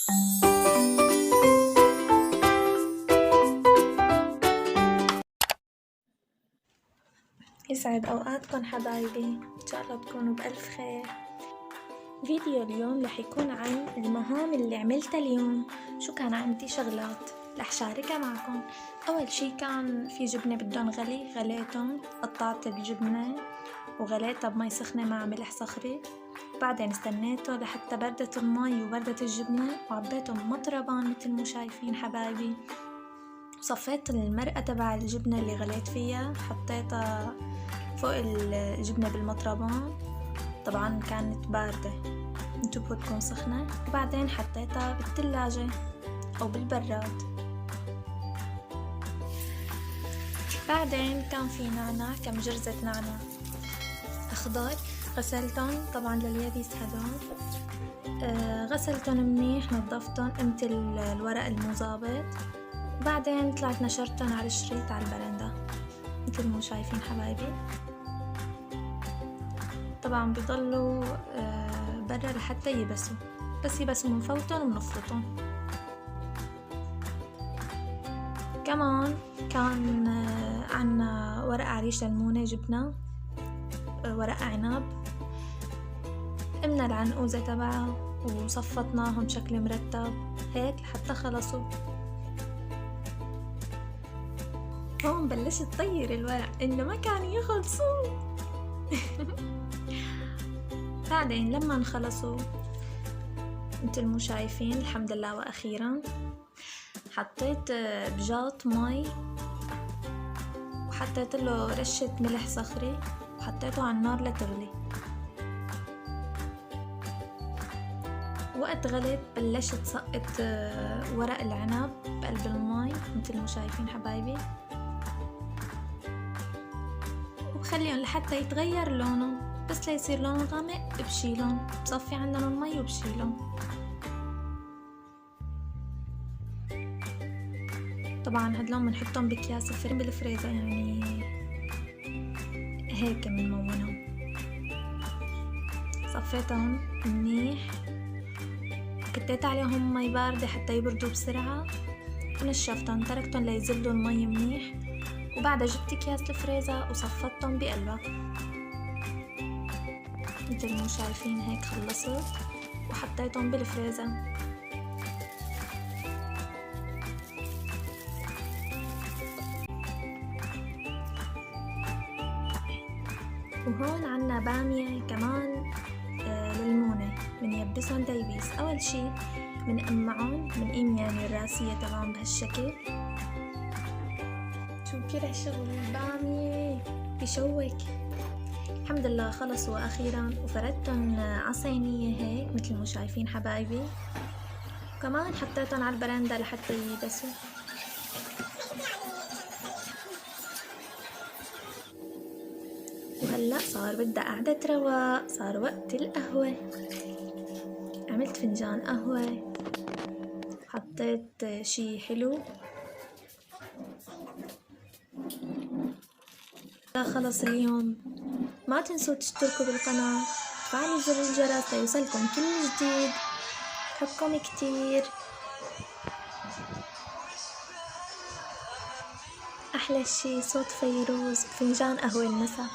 يسعد أوقاتكم حبايبي، إن شاء الله تكونوا بألف خير. فيديو اليوم رح يكون عن المهام اللي عملتها اليوم. شو كان عندي شغلات رح شاركها معكم. أول شي كان في جبنة بدهم غليتهم، قطعت الجبنة وغليتها بمي سخنة مع ملح صخري، بعدين استنيته لحتى بردت المي وبردت الجبنة وعبيتهم بمطربان مثل ما شايفين حبايبي. صفيت المرقة تبع الجبنة اللي غليت فيها، حطيتها فوق الجبنة بالمطربان، طبعا كانت باردة، انتو بدكم سخنة. وبعدين حطيتها بالثلاجة او بالبراد. بعدين كان في نعناع، كم جرزة نعناع اخضر، غسلتهم طبعا لليابس هدول. غسلتهم منيح، نظفتهم، قمت الورق المزابط، بعدين طلعت نشرتهم على الشريط على البرندة مثل ما شايفين حبايبي. طبعا بيضلوا برا لحتى يبسوا، بس يبسوا بنفوتهم وبنفرطهم. كمان كان عنا ورق عريش ليمونة، جبنا ورق عنب، قمنا العنقوزة تبعها وصفطناهم بشكل مرتب هيك لحتى خلصوا. هون بلشت تطير الورق انه ما كانوا يخلصوا. بعدين لما انخلصوا مثل ما شايفين الحمد لله، واخيرا حطيت بجاط مي وحطيت له رشة ملح صخري وحطيته على النار لتغلي. وقت غلت بلشت سقط ورق العنب بقلب المي مثل ما شايفين حبايبي، وبخليهم لحتى يتغير لونه، بس ليصير لونه غامق بشيلهم، بصفي عندنا المي وبشيلهم. طبعا هدلون بنحطهم بأكياس فرن بالفريزر، يعني هيك بنمونهم. صفيتهم منيح، كتيت عليهم مي باردة حتى يبردوا بسرعة، ونشفتهم، تركتهم ليزلوا المي منيح، وبعدها جبت أكياس الفريزر وصفتهم بقلبها مثل ما شايفين هيك. خلصت وحطيتهم بالفريزر. وهون عنا بامية كمان للمونة، بنيبسهم ديبيس. أول شي بنقمعهم، بنقيم يعني الراسية تبعهم بهالشكل. شو كده شغل البامية بشوك. الحمد لله خلصوا أخيرا، وفردتهم عصينية هيك مثل ما شايفين حبايبي. كمان حطيتهم على البرندة لحتى يبسوا. وهلأ صار بدها قعدة رواق، صار وقت القهوة. عملت فنجان قهوة، حطيت شي حلو. خلص اليوم، ما تنسوا تشتركوا بالقناة، وتفعلوا زر الجرس ليوصلكم كل جديد. بحبكم كتير. أحلى شي صوت فيروز بفنجان قهوة المساء.